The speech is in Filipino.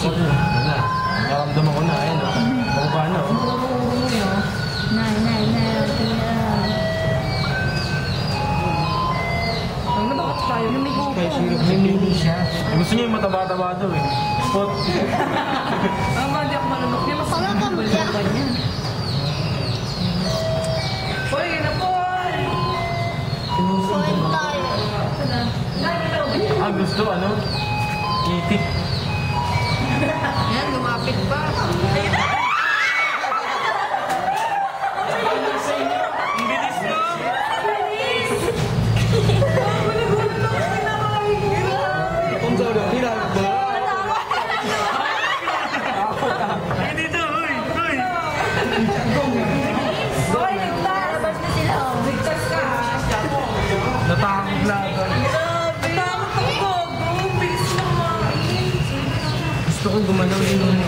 kasi. Wala. Nakaramdaman ko na. Ayun o. Baba na o. Nay. Ang nabakot tayo. May mini siya. Gusto niya yung mataba-taba daw eh. Spot. Ang mga di ako malunok niya. Mas Pangakambya. niya. Hoy, na po! Kuhin tayo. Gusto ano? Itik. Yan, lumapit pa. Ang bilis no? Kung saan ang hinahagba? Hindi to, huy! Huy! Hoy, ligtas! Labas na sila. Ligtas ka! Natakot na ako. Natakot ako, bro. Bilis naman. Gusto ko gumalaw din ng